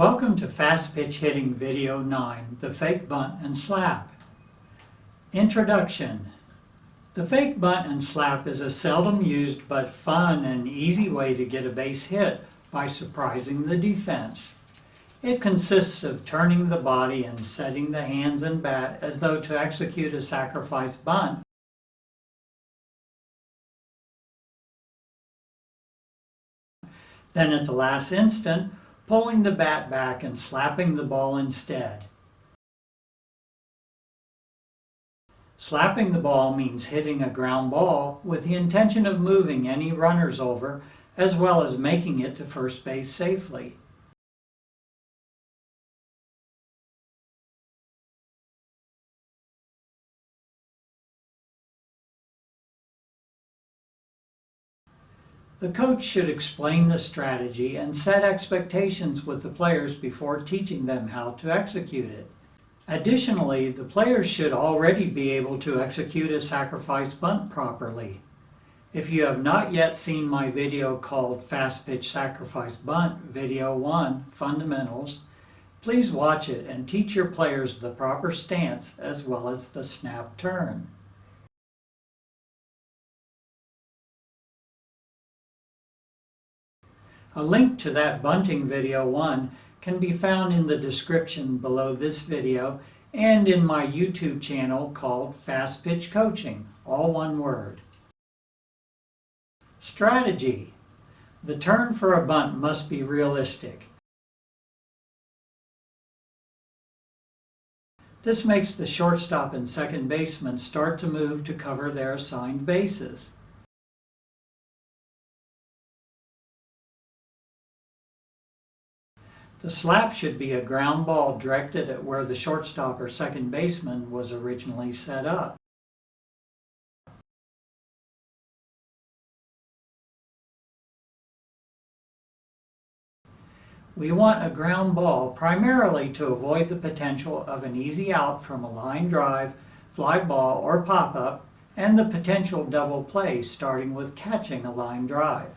Welcome to Fastpitch Hitting Video 9, the fake bunt and slap. Introduction. The fake bunt and slap is a seldom used but fun and easy way to get a base hit by surprising the defense. It consists of turning the body and setting the hands and bat as though to execute a sacrifice bunt. Then at the last instant, pulling the bat back and slapping the ball instead. Slapping the ball means hitting a ground ball with the intention of moving any runners over, as well as making it to first base safely. The coach should explain the strategy and set expectations with the players before teaching them how to execute it. Additionally, the players should already be able to execute a sacrifice bunt properly. If you have not yet seen my video called Fastpitch Sacrifice Bunt Video 1 Fundamentals, please watch it and teach your players the proper stance as well as the snap turn. A link to that bunting video 1 can be found in the description below this video and in my YouTube channel called Fastpitch Coaching, all one word. Strategy. The turn for a bunt must be realistic. This makes the shortstop and second baseman start to move to cover their assigned bases. The slap should be a ground ball directed at where the shortstop or second baseman was originally set up. We want a ground ball primarily to avoid the potential of an easy out from a line drive, fly ball, or pop-up, and the potential double play starting with catching a line drive.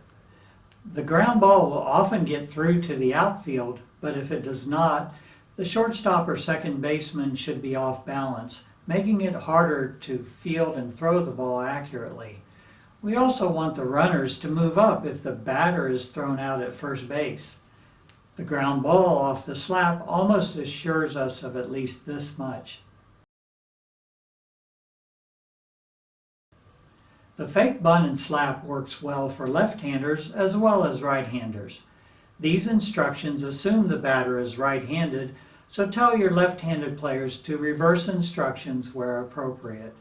The ground ball will often get through to the outfield, but if it does not, the shortstop or second baseman should be off balance, making it harder to field and throw the ball accurately. We also want the runners to move up if the batter is thrown out at first base. The ground ball off the slap almost assures us of at least this much. The fake bunt and slap works well for left-handers as well as right-handers. These instructions assume the batter is right-handed, so tell your left-handed players to reverse instructions where appropriate.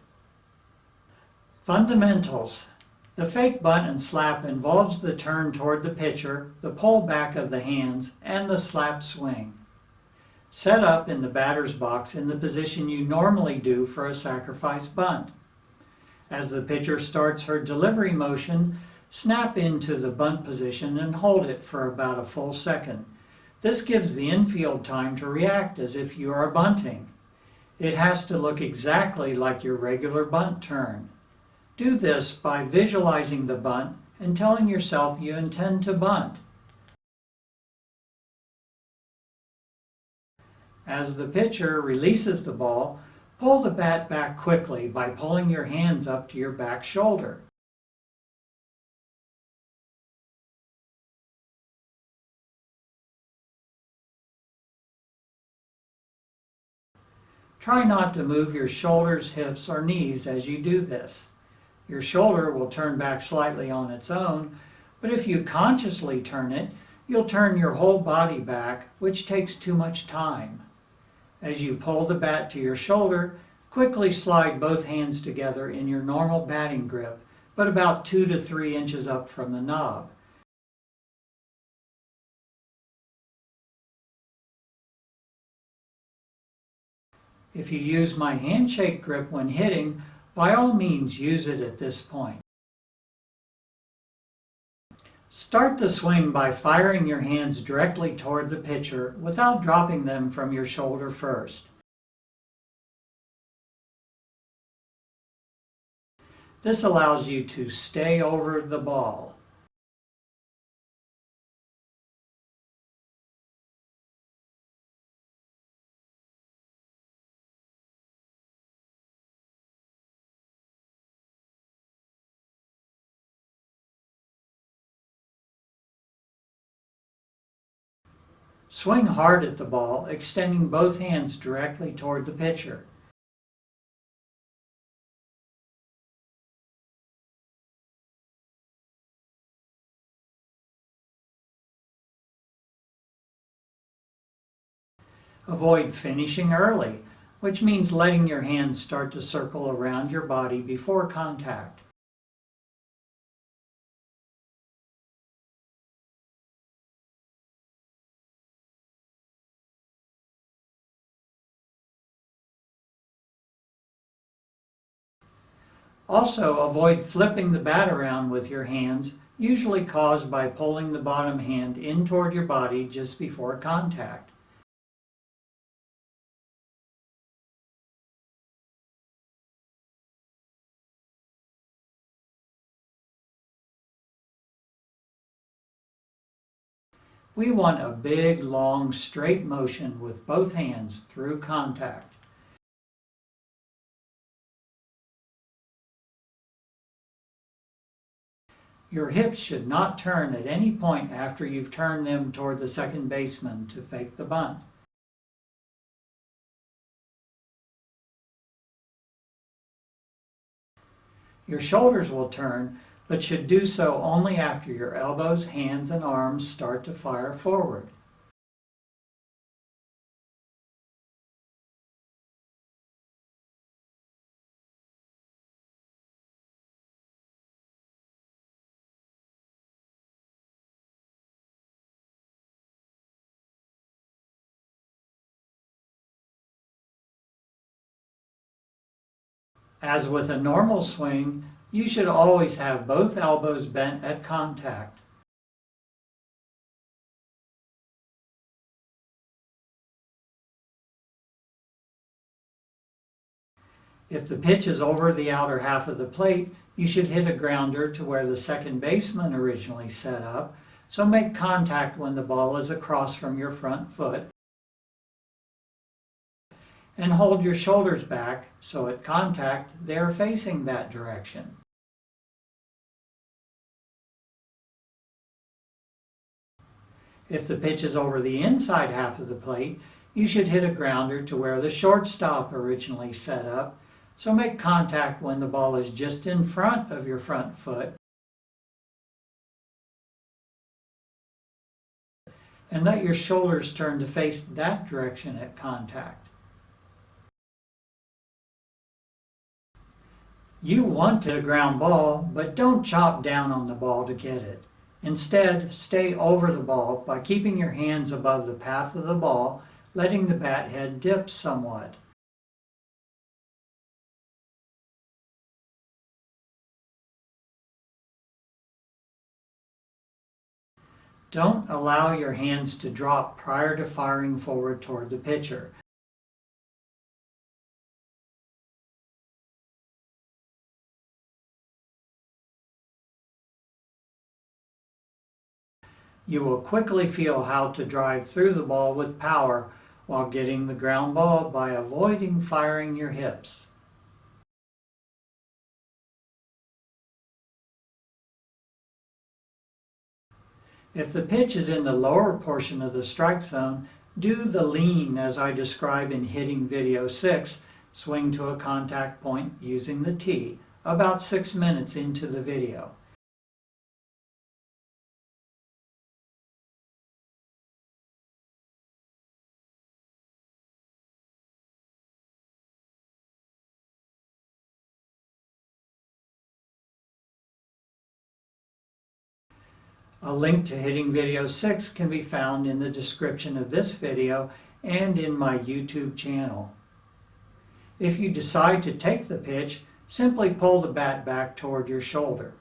Fundamentals. The fake bunt and slap involves the turn toward the pitcher, the pull back of the hands, and the slap swing. Set up in the batter's box in the position you normally do for a sacrifice bunt. As the pitcher starts her delivery motion, snap into the bunt position and hold it for about a full second. This gives the infield time to react as if you are bunting. It has to look exactly like your regular bunt turn. Do this by visualizing the bunt and telling yourself you intend to bunt. As the pitcher releases the ball, pull the bat back quickly by pulling your hands up to your back shoulder. Try not to move your shoulders, hips, or knees as you do this. Your shoulder will turn back slightly on its own, but if you consciously turn it, you'll turn your whole body back, which takes too much time. As you pull the bat to your shoulder, quickly slide both hands together in your normal batting grip, but about 2 to 3 inches up from the knob. If you use my handshake grip when hitting, by all means use it at this point. Start the swing by firing your hands directly toward the pitcher without dropping them from your shoulder first. This allows you to stay over the ball. Swing hard at the ball, extending both hands directly toward the pitcher. Avoid finishing early, which means letting your hands start to circle around your body before contact. Also, avoid flipping the bat around with your hands, usually caused by pulling the bottom hand in toward your body just before contact. We want a big, long, straight motion with both hands through contact. Your hips should not turn at any point after you've turned them toward the second baseman to fake the bunt. Your shoulders will turn, but should do so only after your elbows, hands, and arms start to fire forward. As with a normal swing, you should always have both elbows bent at contact. If the pitch is over the outer half of the plate, you should hit a grounder to where the second baseman originally set up, so make contact when the ball is across from your front foot, and hold your shoulders back so at contact they are facing that direction. If the pitch is over the inside half of the plate, you should hit a grounder to where the shortstop originally set up, so make contact when the ball is just in front of your front foot, and let your shoulders turn to face that direction at contact. You want a ground ball, but don't chop down on the ball to get it. Instead, stay over the ball by keeping your hands above the path of the ball, letting the bat head dip somewhat. Don't allow your hands to drop prior to firing forward toward the pitcher. You will quickly feel how to drive through the ball with power while getting the ground ball by avoiding firing your hips. If the pitch is in the lower portion of the strike zone, do the lean as I describe in Hitting Video 6, swing to a contact point using the tee, about 6 minutes into the video. A link to Hitting Video 6 can be found in the description of this video and in my YouTube channel. If you decide to take the pitch, simply pull the bat back toward your shoulder.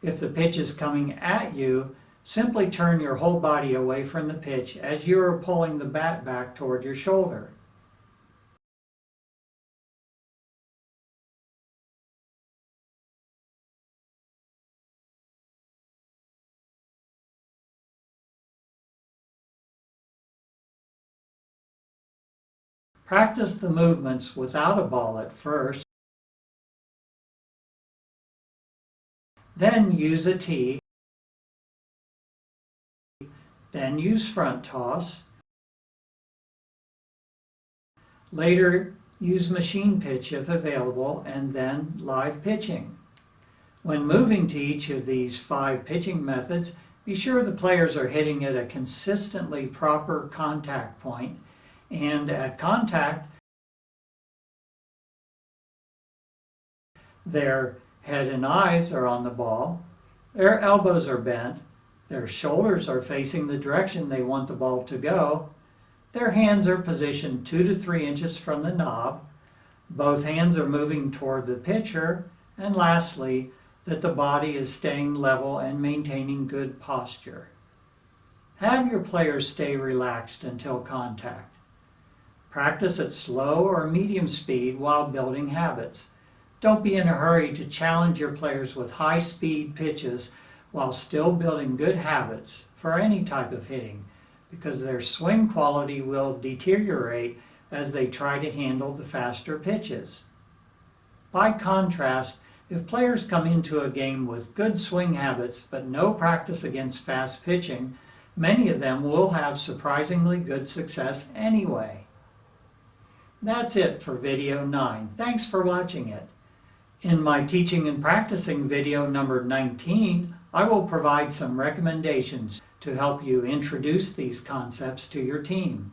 If the pitch is coming at you, simply turn your whole body away from the pitch as you are pulling the bat back toward your shoulder. Practice the movements without a ball at first. Then use a tee. Then use front toss. Later, use machine pitch if available, and then live pitching. When moving to each of these 5 pitching methods, be sure the players are hitting at a consistently proper contact point, and at contact, their head and eyes are on the ball, their elbows are bent, their shoulders are facing the direction they want the ball to go, their hands are positioned 2 to 3 inches from the knob, both hands are moving toward the pitcher, and lastly, that the body is staying level and maintaining good posture. Have your players stay relaxed until contact. Practice at slow or medium speed while building habits. Don't be in a hurry to challenge your players with high-speed pitches while still building good habits for any type of hitting, because their swing quality will deteriorate as they try to handle the faster pitches. By contrast, if players come into a game with good swing habits but no practice against fast pitching, many of them will have surprisingly good success anyway. That's it for video 9. Thanks for watching it. In my teaching and practicing video number 19, I will provide some recommendations to help you introduce these concepts to your team.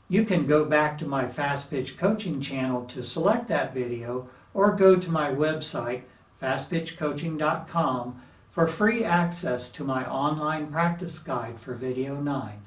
You can go back to my Fastpitch coaching channel to select that video, or go to my website, fastpitchcoaching.com, for free access to my online practice guide for video 9.